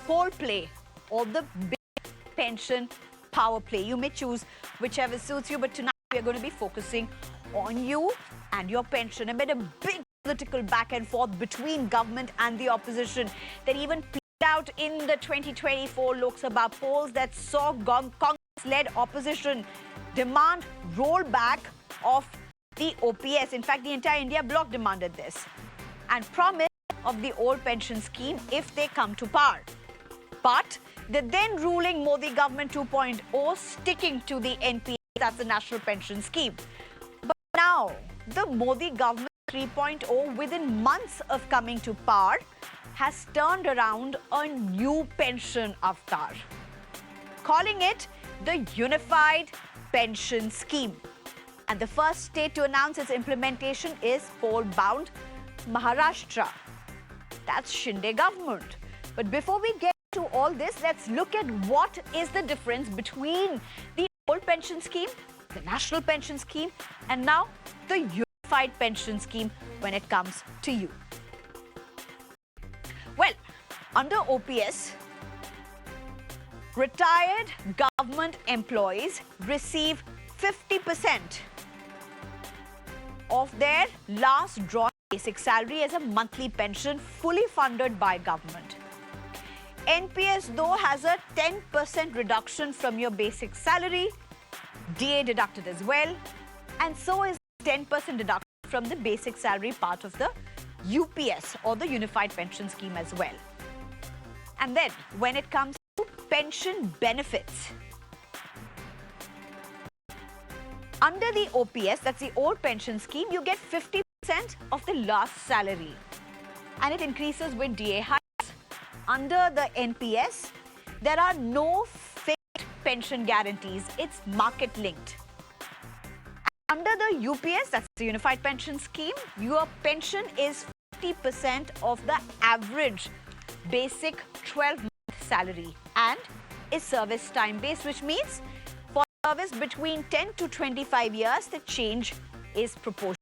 poll play or the big pension power play. You may choose whichever suits you, but tonight we are going to be focusing on you and your pension amid a big political back and forth between government and the opposition that even played out in the 2024 Lok Sabha polls that saw Congress-led opposition demand rollback of the OPS. In fact, the entire India Bloc demanded this and promise of the old pension scheme if they come to power. But the then ruling Modi government 2.0 sticking to the NPS, that's the National Pension Scheme. But now, the Modi government 3.0, within months of coming to power, has turned around a new pension avatar, calling it the Unified Pension Scheme. And the first state to announce its implementation is poll-bound Maharashtra. That's Shinde government. But before we get to all this, let's look at what is the difference between the old pension scheme, the National Pension Scheme, and now the Unified Pension Scheme when it comes to you. Well, under OPS, retired government employees receive 50% of their last drawn basic salary as a monthly pension, fully funded by government. NPS, though, has a 10% reduction from your basic salary, DA deducted as well, and so is 10% deduction from the basic salary part of the UPS or the Unified Pension Scheme as well. And then, when it comes to pension benefits, under the OPS, that's the old pension scheme, you get 50% of the last salary, and it increases with DA hikes. Under the NPS, there are no fixed pension guarantees. It's market linked. Under the UPS, that's the Unified Pension Scheme, your pension is 50% of the average basic 12-month salary and is service time based, which means for service between 10 to 25 years, the change is proportional.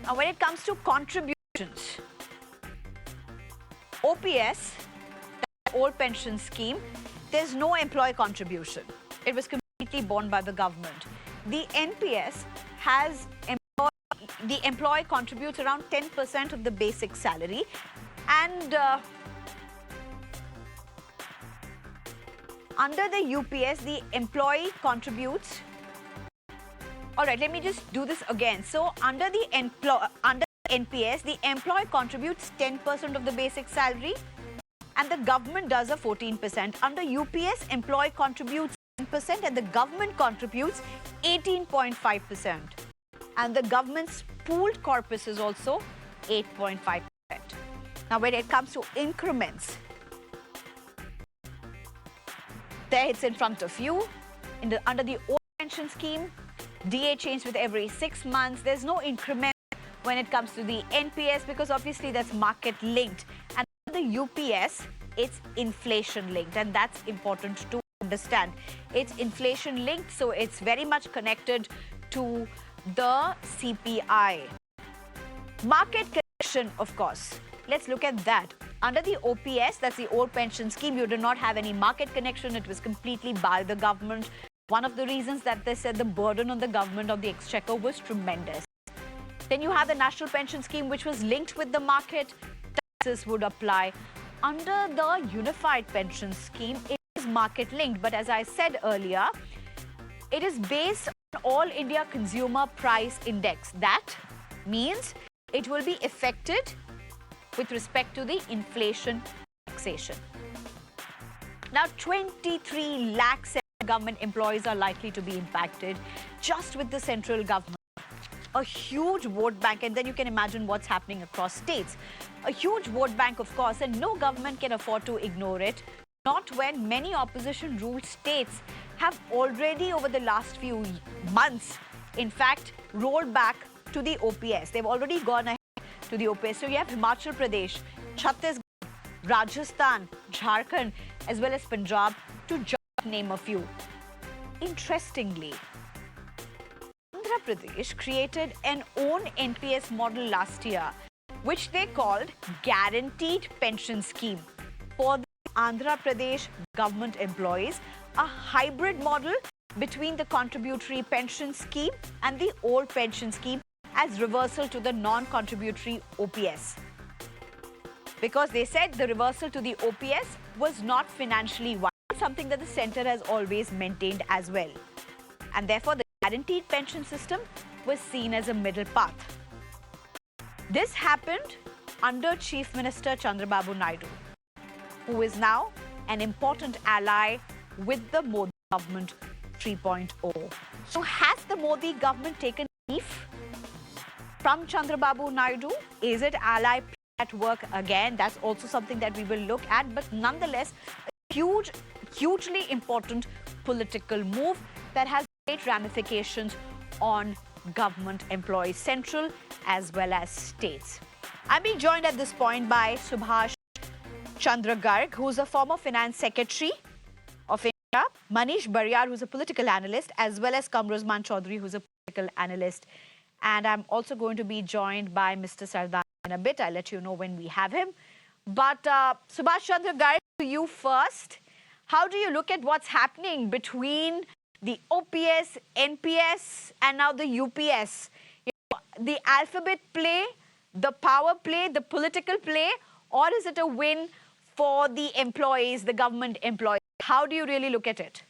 Now, when it comes to contributions, OPS, the old pension scheme, there's no employee contribution. It was completely borne by the government. The NPS has the employee contributes around 10% of the basic salary, and under the UPS, the employee contributes. All right, let me just do this again. So under the NPS, the employee contributes 10% of the basic salary, and the government does a 14%. Under UPS, employee contributes 10% and the government contributes 18.5%. And the government's pooled corpus is also 8.5%. Now, when it comes to increments, there it's in front of you. Under the old pension scheme, DA changed with every 6 months. There's no increment when it comes to the NPS because obviously that's market linked. And the UPS, it's inflation linked, and that's important to understand. It's inflation linked, so it's very much connected to the CPI. Market connection, of course. Let's look at that. Under the OPS, that's the old pension scheme, you do not have any market connection. It was completely by the government. One of the reasons that they said the burden on the government of the exchequer was tremendous. Then you have the National Pension Scheme, which was linked with the market. Taxes would apply. Under the Unified Pension Scheme, it is market linked. But as I said earlier, it is based on All India Consumer Price Index. That means it will be affected with respect to the inflation taxation. Now, 23 lakhs government employees are likely to be impacted just with the central government. A huge vote bank, and then you can imagine what's happening across states. A huge vote bank, of course, and no government can afford to ignore it. Not when many opposition-ruled states have already, over the last few months, in fact, rolled back to the OPS. They've already gone ahead to the OPS. So you have Himachal Pradesh, Chhattisgarh, Rajasthan, Jharkhand, as well as Punjab, to just name a few. Interestingly, Andhra Pradesh created an own NPS model last year which they called Guaranteed Pension Scheme for the Andhra Pradesh government employees, a hybrid model between the contributory pension scheme and the old pension scheme as reversal to the non-contributory OPS. Because they said the reversal to the OPS was not financially viable, something that the centre has always maintained as well. And therefore, the guaranteed pension system was seen as a middle path. This happened under Chief Minister Chandrababu Naidu, who is now an important ally with the Modi government 3.0. So has the Modi government taken leaf from Chandrababu Naidu? Is it ally at work again? That's also something that we will look at. But nonetheless, a hugely important political move that has great ramifications on government employees, central as well as states. I'm being joined at this point by Subhash Chandra Garg, who's a former finance secretary of India, Manish Bariyar, who's a political analyst, as well as Kamru Choudhury, who's a political analyst. And I'm also going to be joined by Mr. Sardar in a bit. I'll let you know when we have him. But Subhash Chandra Garg, to you first. How do you look at what's happening between the OPS, NPS, and now the UPS? The alphabet play, the power play, the political play, or is it a win for the employees, the government employees? How do you really look at it?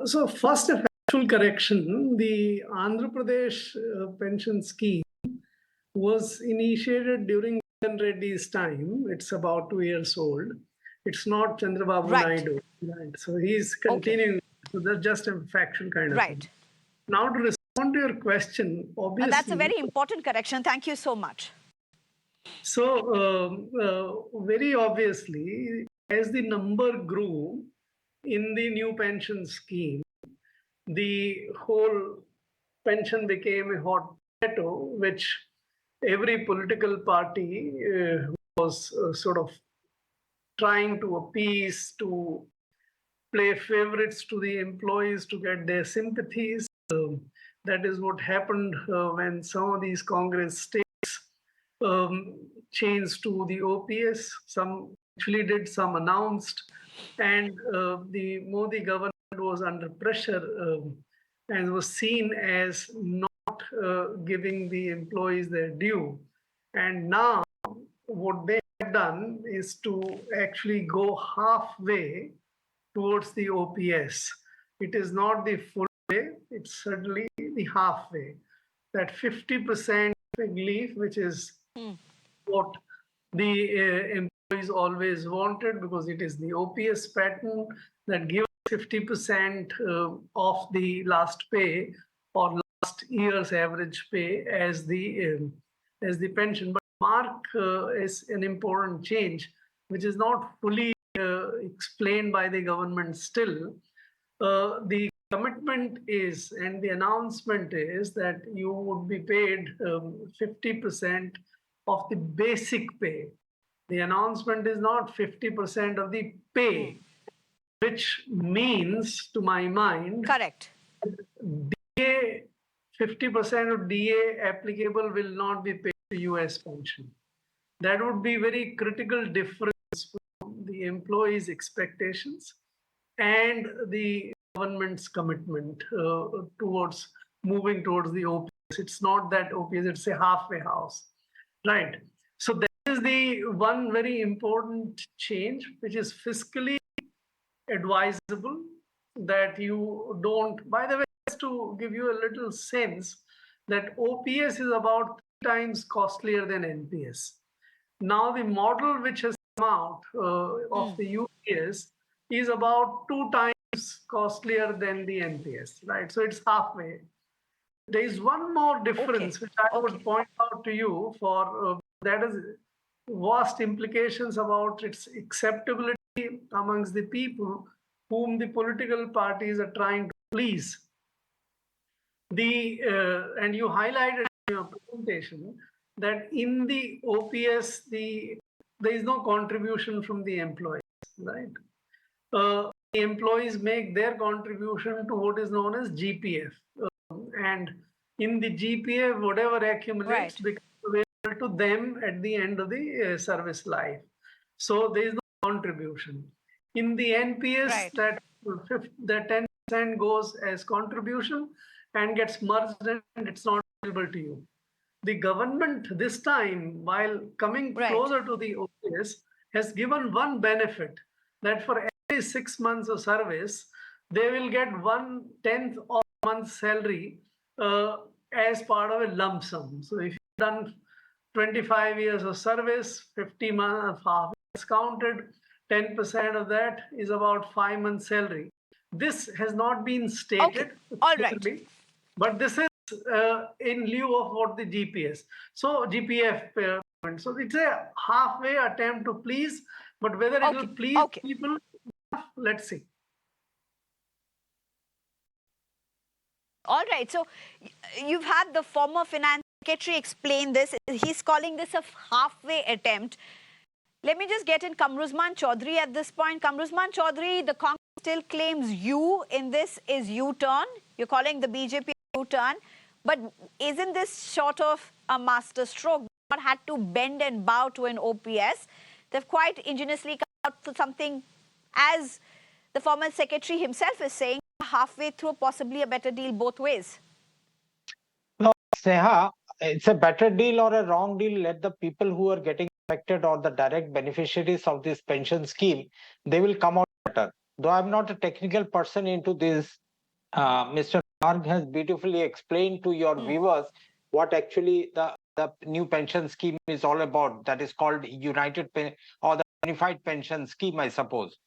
So first, a factual correction. The Andhra Pradesh pension scheme was initiated during Kiran Reddy's time. It's about 2 years old. It's not Chandrababu Naidu. Right. So he's continuing. Okay. So that's just a factual kind of thing. Now to respond to your question, obviously... that's a very important correction. Thank you so much. So very obviously, as the number grew in the new pension scheme, the whole pension became a hot potato, which every political party was sort of trying to appease, to play favorites to the employees to get their sympathies. That is what happened when some of these Congress states changed to the OPS. Some actually did, some announced, and the Modi government was under pressure and was seen as not giving the employees their due. And now what they have done is to actually go halfway towards the OPS. It is not the full way, it's certainly the halfway. That 50% relief, which is what the employees always wanted, because it is the OPS pattern that gives 50% of the last pay or last year's average pay as the pension. But mark is an important change, which is not fully explained by the government still. The commitment is, and the announcement is, that you would be paid 50% of the basic pay. The announcement is not 50% of the pay, which means, to my mind, correct. DA, 50% of DA applicable will not be paid to US pension. That would be very critical difference from the employees' expectations and the government's commitment towards moving towards the OPS. It's not that OPS, it's a halfway house, right? So that is the one very important change, which is fiscally advisable, that you don't, by the way, just to give you a little sense, that OPS is about 3 times costlier than NPS. Now the model which has come out of the UPS is about 2 times costlier than the NPS, right? So it's halfway. There is one more difference which I would point out to you for that is vast implications about its acceptability amongst the people whom the political parties are trying to please. And you highlighted in your presentation that in the OPS, there is no contribution from the employees, right? The employees make their contribution to what is known as GPF. And in the GPF, whatever accumulates becomes available to them at the end of the service life. So there is no contribution. In the NPS, Right. that 10% goes as contribution and gets merged and it's not available to you. The government this time, while coming Right. closer to the OPS, has given one benefit that for every 6 months of service, they will get 1/10 of a month's salary as part of a lump sum. So if you've done 25 years of service, 50 months, half is counted, 10% of that is about 5 months' salary. This has not been Okay. stated All right. clearly, but this is in lieu of what the GPS. So GPF payment. So it's a halfway attempt to please, but whether it Okay. will please Okay. people, let's see. All right. So you've had the former finance secretary explain this. He's calling this a halfway attempt. Let me just get in Kamruzman Choudhury at this point. Kamruzman Choudhury, the Congress still claims you in this is U-turn. You're calling the BJP U-turn. But isn't this short of a master stroke? Not had to bend and bow to an OPS. They've quite ingeniously come out with something, as the former secretary himself is saying, halfway through, possibly a better deal both ways. No, Sneha, it's a better deal or a wrong deal. Let the people who are getting affected or the direct beneficiaries of this pension scheme, they will come out better. Though I'm not a technical person into this, Mr. Garg has beautifully explained to your viewers what actually the new pension scheme is all about. That is called or the Unified Pension Scheme, I suppose.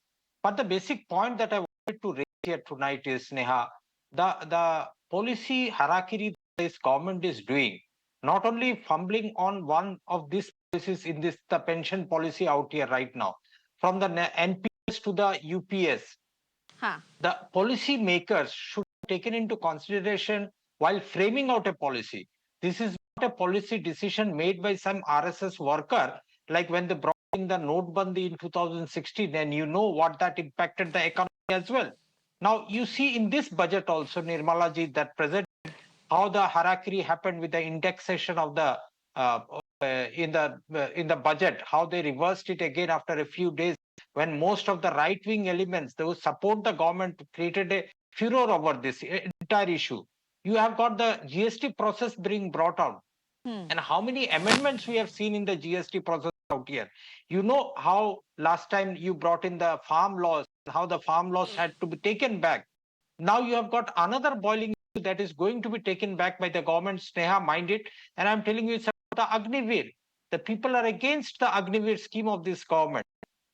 But the basic point that I wanted to raise here tonight is, Sneha, the policy harakiri this government is doing, not only fumbling on one of these policies in this the pension policy out here right now, from the NPS to the UPS, the policy makers should be taken into consideration while framing out a policy. This is not a policy decision made by some RSS worker, like when they brought in the Notebandi in 2016, and you know what that impacted the economy as well. Now, you see in this budget also, Nirmala ji, that present how the harakiri happened with the indexation of the in the budget, how they reversed it again after a few days when most of the right wing elements those support the government created a furor over this entire issue. You have got the GST process being brought out, and how many amendments we have seen in the GST process out here. You know how last time you brought in the farm laws, how the farm laws had to be taken back. Now you have got another boiling issue that is going to be taken back by the government. Sneha, mind it. And I'm telling you, it's about the Agnivir. The people are against the Agnivir scheme of this government.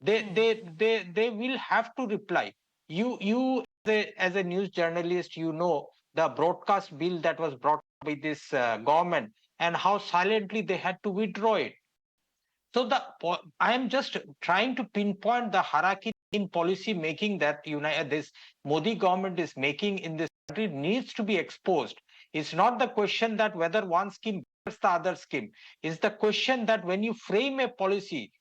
They will have to reply. You as a news journalist, you know the broadcast bill that was brought by this government and how silently they had to withdraw it. So I am just trying to pinpoint the hierarchy in policy making that this Modi government is making in this country needs to be exposed. It's not the question that whether one scheme beats the other scheme. It's the question that when you frame a policy,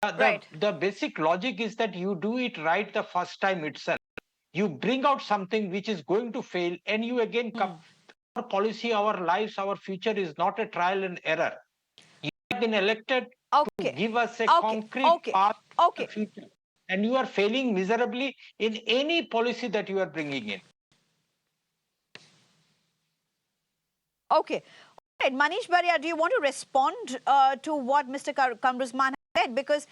the basic logic is that you do it right the first time itself. You bring out something which is going to fail, and you again come. Our policy, our lives, our future is not a trial and error. You have been elected to give us a concrete path to the future, and you are failing miserably in any policy that you are bringing in. Okay. All right, Manish Baria, do you want to respond to what Mr. Kamruzman said? Because,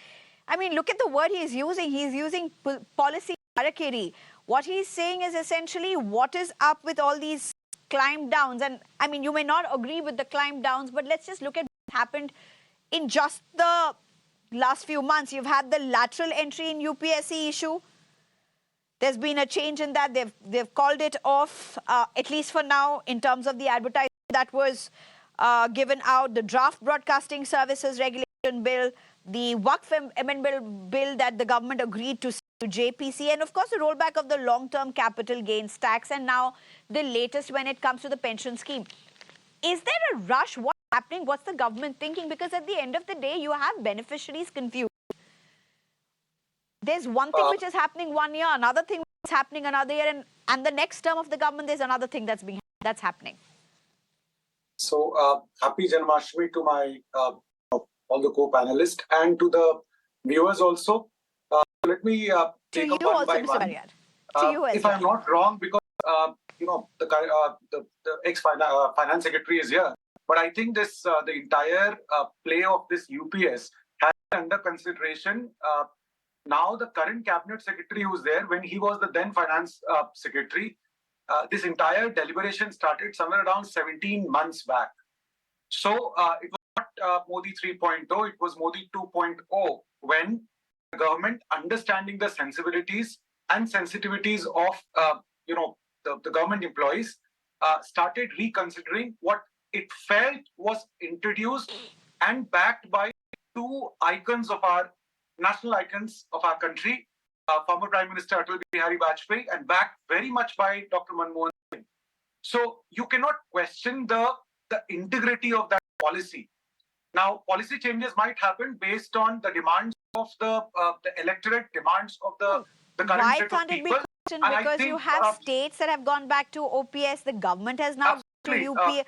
I mean, look at the word he's using. He's using policy harakiri. What he's saying is essentially what is up with all these climb downs. And, I mean, you may not agree with the climb downs, but let's just look at what happened in just the last few months. You've had the lateral entry in UPSC issue. There's been a change in that. They've called it off, at least for now, in terms of the advertising that was given out, the draft broadcasting services regulation bill, the Waqf amendment bill that the government agreed to JPC, and of course the rollback of the long-term capital gains tax, and now the latest when it comes to the pension scheme. Is there a rush? What's happening? What's the government thinking? Because at the end of the day, you have beneficiaries confused. There's one thing which is happening one year, another thing which is happening another year, and the next term of the government, there's another thing that's happening. So happy Janmashtami to my all the co-panelists and to the viewers also. Let me take To up you one also, by Mr. one. Variar. To you as If well. I'm not wrong, because the ex-finance secretary is here, but I think this the entire play of this UPS has been under consideration. Now the current cabinet secretary who's there, when he was the then finance secretary, this entire deliberation started somewhere around 17 months back. So it was not Modi 3.0, it was Modi 2.0 when the government, understanding the sensibilities and sensitivities of the government employees, started reconsidering what it felt was introduced and backed by two icons of our national icons of our country, former Prime Minister Atal Bihari Vajpayee, and backed very much by Dr. Manmohan Singh. So you cannot question the integrity of that policy. Now, policy changes might happen based on the demands of the electorate, demands of the current Why set can't of it be people. questioned? And I Because think, you have states that have gone back to OPS. The government has now gone to absolutely,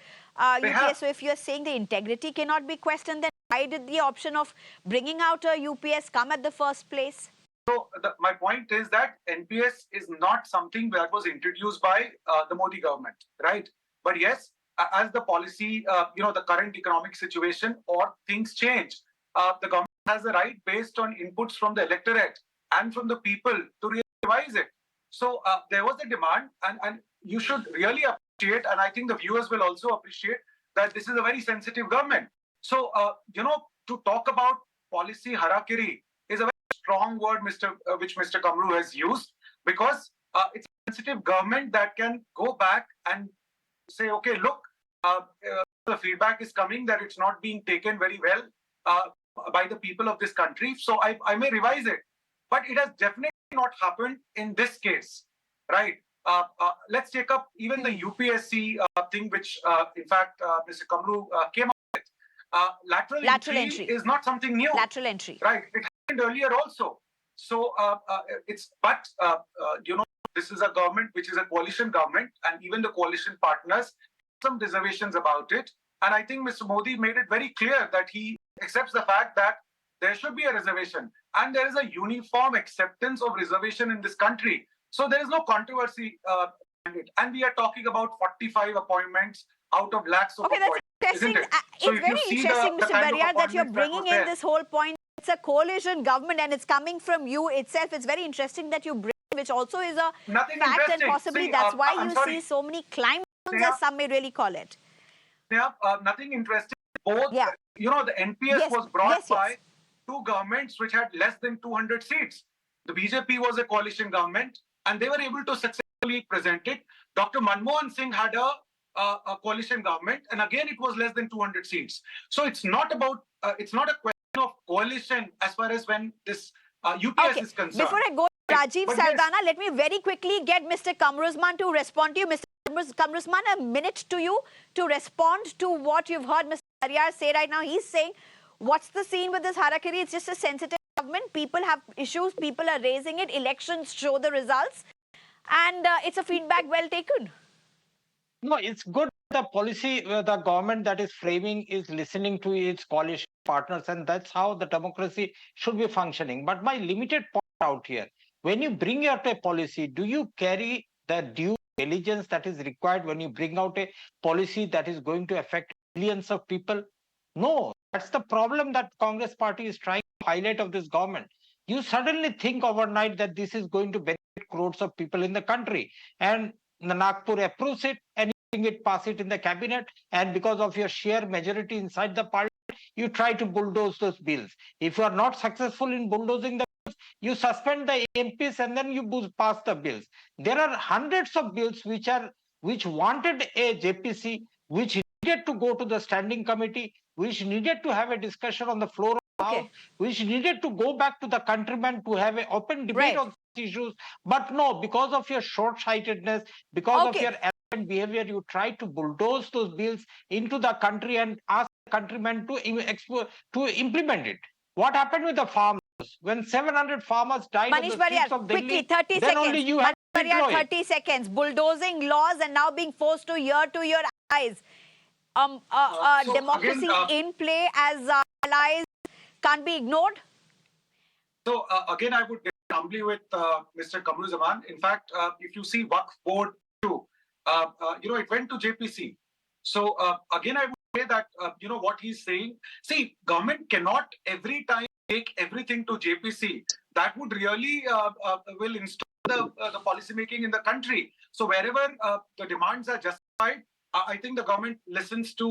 they UPS. have. So if you're saying the integrity cannot be questioned, then why did the option of bringing out a UPS come at the first place? So my point is that NPS is not something that was introduced by the Modi government, right? But yes, as the policy, the current economic situation or things change, the government has the right, based on inputs from the electorate and from the people, to revise it. So there was a demand, and you should really appreciate, and I think the viewers will also appreciate, that this is a very sensitive government. So, to talk about policy harakiri is a strong word, which Mr. Kamru has used, because it's a sensitive government that can go back and say, okay, look, the feedback is coming that it's not being taken very well by the people of this country. So I may revise it, but it has definitely not happened in this case, right? Let's take up even the UPSC thing, which in fact Mr. Kamru came up with. Lateral entry is not something new. Lateral entry, right? It happened earlier also. So this is a government which is a coalition government, and even the coalition partners have some reservations about it. And I think Mr. Modi made it very clear that he accepts the fact that there should be a reservation, and there is a uniform acceptance of reservation in this country. So there is no controversy. And we are talking about 45 appointments out of lakhs of appointments. Isn't it? So it's very interesting, Mr. Variar, that you're bringing in this whole point. It's a coalition government and it's coming from you itself. It's very interesting that you bring, which also is a fact, and possibly that's why you see so many climb downs, as some may really call it. Yeah, nothing interesting. Both, the NPS was brought by two governments which had less than 200 seats. The BJP was a coalition government and they were able to successfully present it. Dr. Manmohan Singh had a coalition government, and again it was less than 200 seats. So it's not about it's not a question of coalition as far as when this UPS is concerned. Before I go to Rajiv Sardana, let me very quickly get Mr. Kamruzman to respond to you. Mr. Kamruzman, a minute to you to respond to what you've heard Mr. Variar say right now. He's saying, what's the scene with this harakiri? It's just a sensitive government. People have issues. People are raising it. Elections show the results. And it's a feedback well taken. No, it's good. The policy, the government that is framing is listening to its coalition partners, and that's how the democracy should be functioning. But my limited point out here, when you bring out a policy, do you carry the due diligence that is required when you bring out a policy that is going to affect millions of people? No, that's the problem that Congress party is trying to highlight of this government. You suddenly think overnight that this is going to benefit crores of people in the country, and the Nagpur approves it and pass it in the cabinet, and because of your sheer majority inside the parliament, you try to bulldoze those bills. If you are not successful in bulldozing the bills, you suspend the MPs and then you pass the bills. There are hundreds of bills which wanted a JPC, which needed to go to the standing committee, which needed to have a discussion on the floor of the House, which needed to go back to the countrymen to have an open debate on these issues. But no, because of your short-sightedness, because of your behavior, you try to bulldoze those bills into the country and ask the countrymen to implement it. What happened with the farmers? When 700 farmers died on the streets of Delhi, quickly, 30 then seconds. only you had to 30 seconds. Bulldozing laws and now being forced to year eyes. democracy in play as allies can't be ignored? So again, I would humbly with Mr. Kamru Zaman. In fact, if you see Waqf board too, it went to JPC. So again, I would say that what he's saying. See, government cannot every time take everything to JPC. That would really will install the policy making in the country. So wherever the demands are justified, I think the government listens to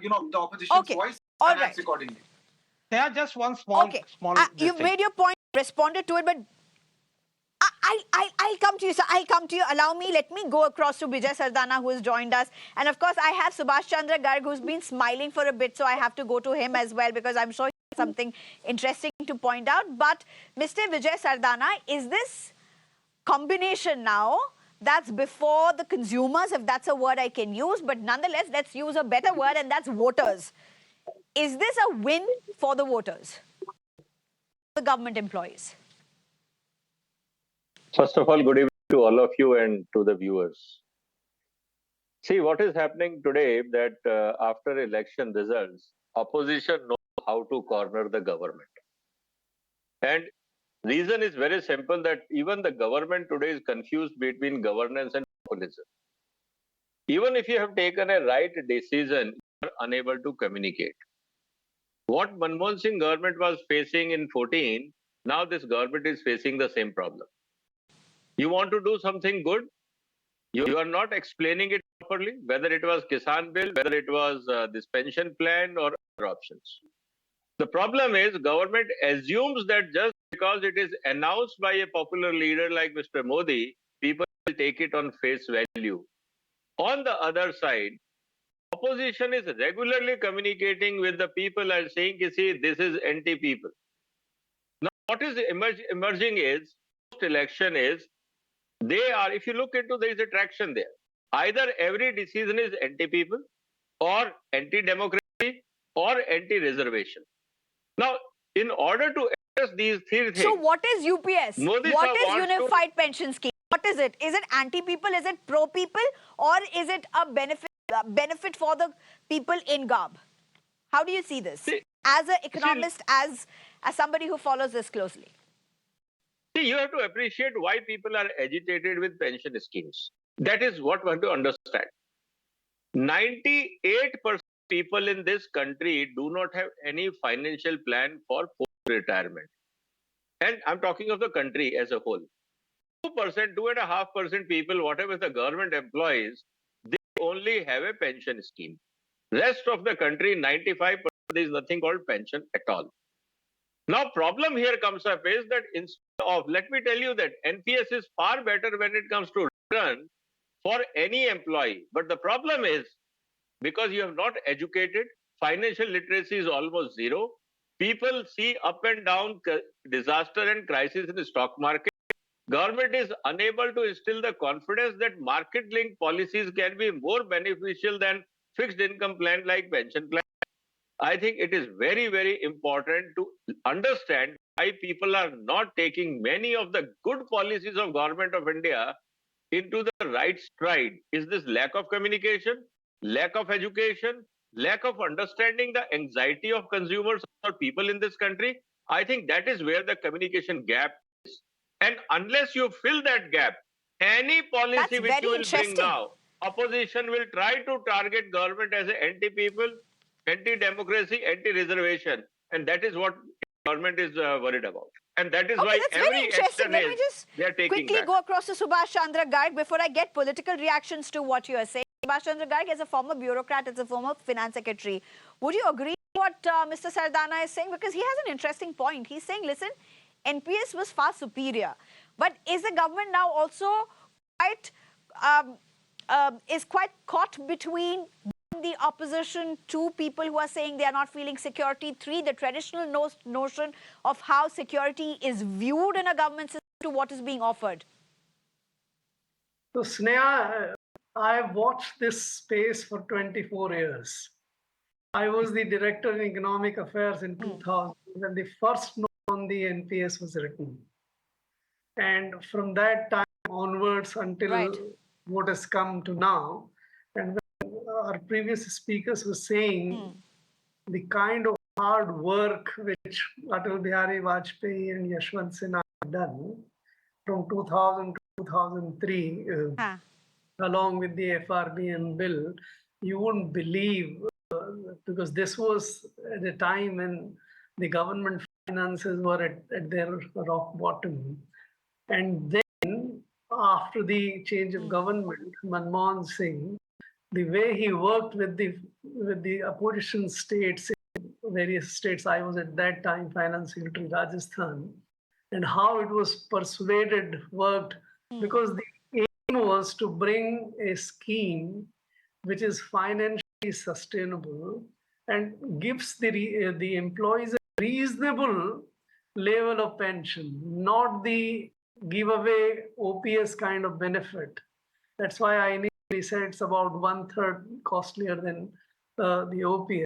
the opposition's voice and acts accordingly. Yeah, just one small. You've made your point, responded to it, but I'll come to you, sir. I'll come to you. Allow me. Let me go across to Vijay Sardana, who has joined us. And of course, I have Subhash Chandra Garg, who's been smiling for a bit, so I have to go to him as well, because I'm sure he has something interesting to point out. But Mr. Vijay Sardana, is this combination now that's before the consumers, if that's a word I can use, but nonetheless, let's use a better word, and that's voters. Is this a win for the voters, the government employees? First of all, good evening to all of you and to the viewers. See, what is happening today that after election results, opposition knows how to corner the government. And reason is very simple, that even the government today is confused between governance and populism. Even if you have taken a right decision, you are unable to communicate. What Manmohan Singh government was facing in 14, now this government is facing the same problem. You want to do something good, you are not explaining it properly, whether it was Kisan bill, whether it was this pension plan or other options. The problem is government assumes that just because it is announced by a popular leader like Mr. Modi, people will take it on face value. On the other side, opposition is regularly communicating with the people and saying, see, this is anti-people. Now, what is emerging is, post-election is, they are, if you look into, there is a traction there. Either every decision is anti-people or anti-democracy or anti-reservation. Now, in order to address these three things... So what is UPS? What is Unified Pension Scheme? What is it? Is it anti-people? Is it pro-people? Or is it a benefit for the people in Govt? How do you see this? See, as an economist, as somebody who follows this closely. See, you have to appreciate why people are agitated with pension schemes. That is what we have to understand. 98% people in this country do not have any financial plan for post-retirement. And I'm talking of the country as a whole. 2%, 2.5% people, whatever the government employs, they only have a pension scheme. Rest of the country, 95%, there is nothing called pension at all. Now, problem here comes up is that instead of, let me tell you that NPS is far better when it comes to return for any employee. But the problem is, because you have not educated, financial literacy is almost zero. People see up and down disaster and crisis in the stock market. Government is unable to instill the confidence that market-linked policies can be more beneficial than fixed income plan like pension plan. I think it is very, very important to understand why people are not taking many of the good policies of Government of India into the right stride. Is this lack of communication, lack of education, lack of understanding the anxiety of consumers or people in this country? I think that is where the communication gap is. And unless you fill that gap, any policy which you will bring now, opposition will try to target government as an anti-people, anti-democracy, anti-reservation. And that is what government is worried about. And that is why every action Let me just quickly go across to Subhash Chandra Garg before I get political reactions to what you are saying. Subhash Chandra Garg is a former bureaucrat, is a former finance secretary. Would you agree with what Mr. Sardana is saying? Because he has an interesting point. He's saying, listen, NPS was far superior. But is the government now also quite, quite caught between the opposition, two people who are saying they are not feeling security, three, the traditional notion of how security is viewed in a government system to what is being offered? So Sneha, I've watched this space for 24 years. I was the director in economic affairs in 2000 when the first note on the NPS was written. And from that time onwards until what has come to now, and our previous speakers were saying, the kind of hard work which Atal Bihari Vajpayee and Yashwant Sinha have done from 2000 to 2003, along with the FRBN bill, you wouldn't believe, because this was at a time when the government finances were at their rock bottom. And then, after the change of government, Manmohan Singh, the way he worked with the opposition states, various states, I was at that time Finance Secretary Rajasthan, and how it was worked, because the aim was to bring a scheme which is financially sustainable and gives the employees a reasonable level of pension, not the giveaway OPS kind of benefit. That's why I initially said it's about 1/3 costlier than the OPS.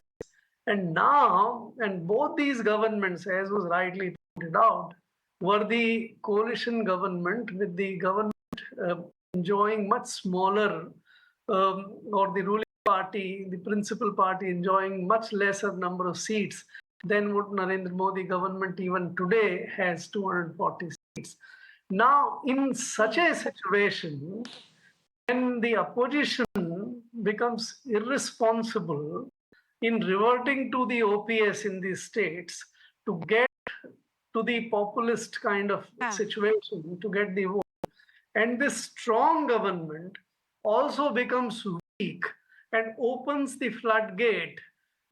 And now, and both these governments, as was rightly pointed out, were the coalition government, with the government enjoying much smaller, or the ruling party, the principal party enjoying much lesser number of seats than what Narendra Modi government even today has, 240 seats. Now, in such a situation, when the opposition becomes irresponsible in reverting to the OPS in these states to get to the populist kind of situation, to get the vote, and this strong government also becomes weak and opens the floodgate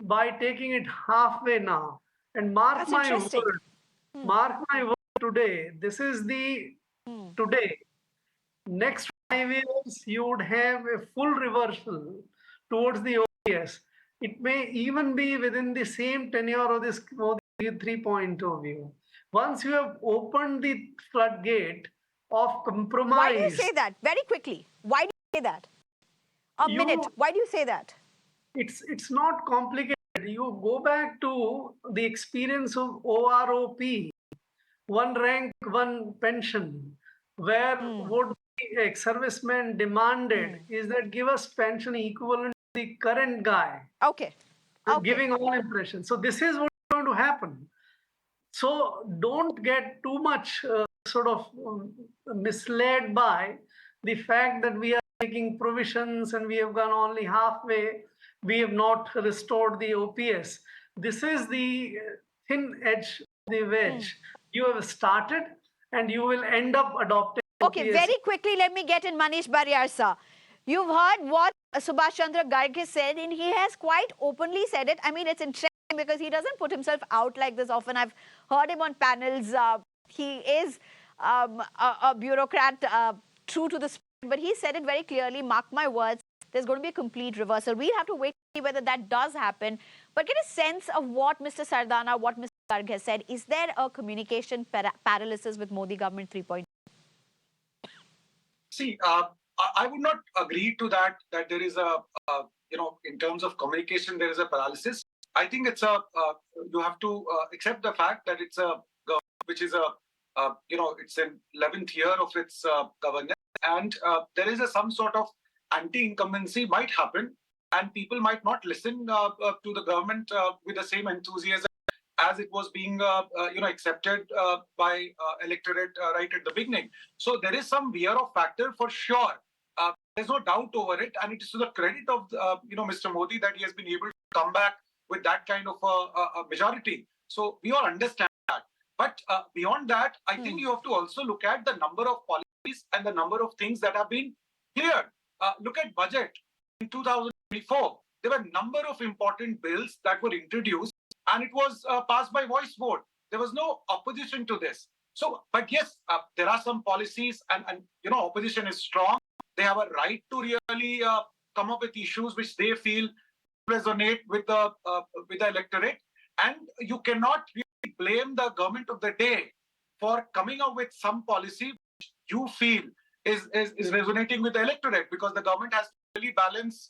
by taking it halfway now. And mark my word today, this is the today. Next 5 years, you would have a full reversal towards the OPS. It may even be within the same tenure of this Modi 3.0 view. Once you have opened the floodgate of compromise. Why do you say that? Very quickly. Why do you say that? A minute. Why do you say that? It's not complicated. You go back to the experience of OROP, one rank, one pension, where what the ex-serviceman demanded is that give us pension equivalent to the current guy. Okay. Giving all impressions. So this is what's going to happen. So don't get too much misled by the fact that we are making provisions and we have gone only halfway. We have not restored the OPS. This is the thin edge of the wedge. You have started and you will end up adopting Okay, OPS. very quickly, let me get in Manish Barriar, sir. You've heard what Subhash Chandra Garg has said, and he has quite openly said it. I mean, it's interesting because he doesn't put himself out like this often. I've heard him on panels. He is a bureaucrat, true to the spirit, but he said it very clearly, mark my words, there's going to be a complete reversal. We'll have to wait to see whether that does happen. But get a sense of what Mr. Sardana, what Mr. Garg has said. Is there a communication paralysis with Modi government 3.0? See, I would not agree to that there is in terms of communication, there is a paralysis. I think it's you have to accept the fact that it's a government which is it's in 11th year of its governance, and there is some sort of anti-incumbency might happen, and people might not listen to the government with the same enthusiasm as it was being accepted by electorate right at the beginning. So there is some fear of factor for sure. There's no doubt over it, and it is to the credit of Mr. Modi that he has been able to come back with that kind of a majority. So we all understand that. But beyond that, I think you have to also look at the number of policies and the number of things that have been cleared. Look at budget. In 2024, there were a number of important bills that were introduced, and it was passed by voice vote. There was no opposition to this. So, but yes, there are some policies, and opposition is strong. They have a right to really come up with issues which they feel resonate with the electorate, and you cannot really blame the government of the day for coming up with some policy which you feel is resonating with the electorate, because the government has to really balance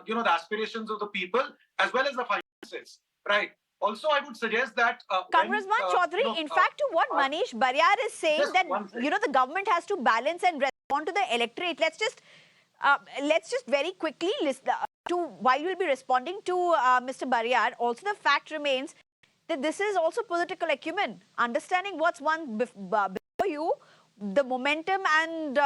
the aspirations of the people as well as the finances, right? Also, I would suggest that Kamru Choudhury, in fact, to what Manish Barriar is saying, that the government has to balance and respond to the electorate. Let's just let's just very quickly list while you'll be responding to Mr. Bariyar, also the fact remains that this is also political acumen, understanding what's before you, the momentum and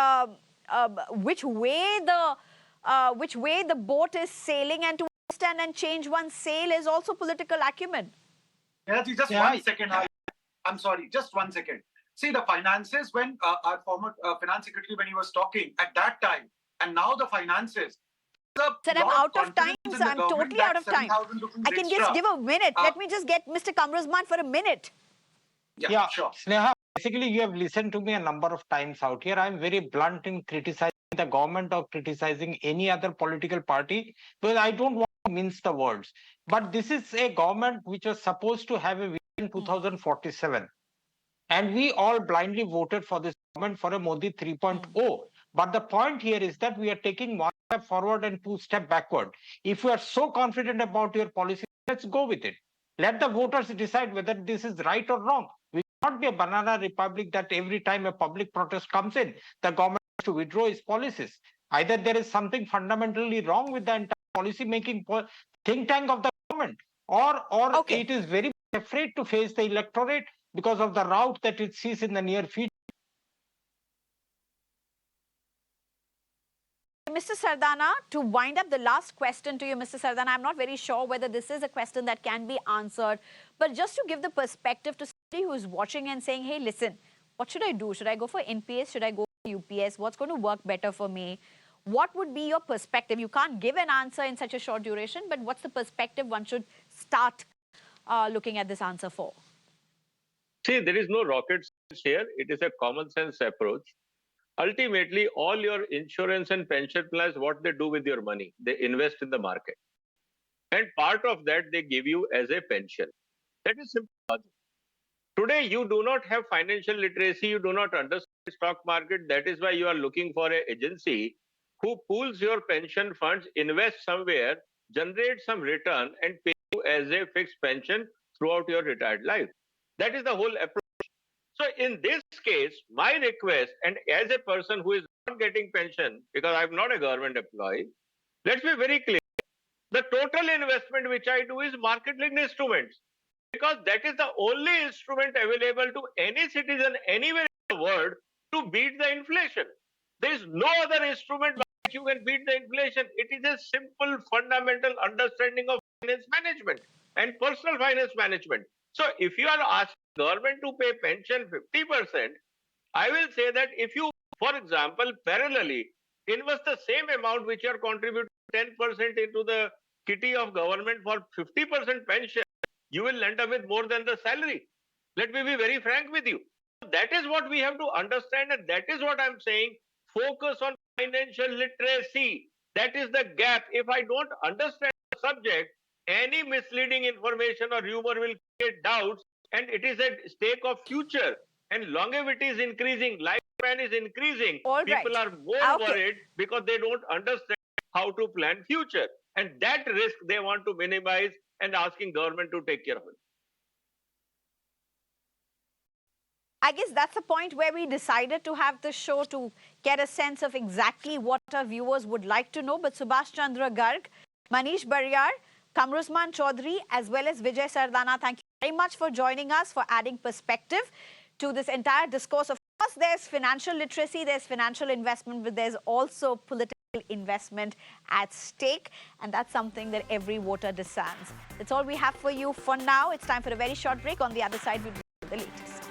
which way the boat is sailing, and to understand and change one's sail is also political acumen. Yeah, just 1 second. I'm sorry, just 1 second. See, the finances, when our former finance secretary, when he was talking at that time, and now the finances. Sir, I'm out of time, sir. I'm totally out of time. I can just give a minute. Let me just get Mr. Kamru for a minute. Yeah, sure. Sneha, basically you have listened to me a number of times out here. I'm very blunt in criticizing the government or criticizing any other political party because I don't want to mince the words. But this is a government which was supposed to have a vision 2047. And we all blindly voted for this government for a Modi 3.0. But the point here is that we are taking 1 step forward and 2 steps backward. If you are so confident about your policy, let's go with it. Let the voters decide whether this is right or wrong. We cannot be a banana republic that every time a public protest comes in, the government has to withdraw its policies. Either there is something fundamentally wrong with the entire policy making think tank of the government, or it is very afraid to face the electorate because of the route that it sees in the near future. Mr. Sardana, to wind up the last question to you, Mr. Sardana, I'm not very sure whether this is a question that can be answered, but just to give the perspective to somebody who's watching and saying, hey, listen, what should I do? Should I go for NPS? Should I go for UPS? What's going to work better for me? What would be your perspective? You can't give an answer in such a short duration, but what's the perspective one should start looking at this answer for? See, there is no rocket science here. It is a common sense approach. Ultimately, all your insurance and pension plans, what they do with your money, they invest in the market. And part of that they give you as a pension. That is simple logic. Today, you do not have financial literacy, you do not understand the stock market. That is why you are looking for an agency who pools your pension funds, invest somewhere, generate some return, and pay you as a fixed pension throughout your retired life. That is the whole approach. So in this case, my request, and as a person who is not getting pension, because I'm not a government employee, let's be very clear. The total investment which I do is market-linked instruments, because that is the only instrument available to any citizen anywhere in the world to beat the inflation. There is no other instrument by which you can beat the inflation. It is a simple, fundamental understanding of finance management and personal finance management. So if you are asking government to pay pension 50%, I will say that if you, for example, parallelly invest the same amount which you are contributing 10% into the kitty of government for 50% pension, you will end up with more than the salary. Let me be very frank with you. That is what we have to understand, and that is what I'm saying. Focus on financial literacy. That is the gap. If I don't understand the subject, any misleading information or rumor will create doubts, and it is at stake of future. And longevity is increasing, lifespan is increasing. People are more worried because they don't understand how to plan future. And that risk they want to minimize and asking government to take care of it. I guess that's the point where we decided to have this show to get a sense of exactly what our viewers would like to know. But Subhash Chandra Garg, Manish Bariyar, Kamru Choudhury, as well as Vijay Sardana, thank you very much for joining us, for adding perspective to this entire discourse. Of course, there's financial literacy, there's financial investment, but there's also political investment at stake, and that's something that every voter discerns. That's all we have for you for now. It's time for a very short break. On the other side, we'll bring you the latest.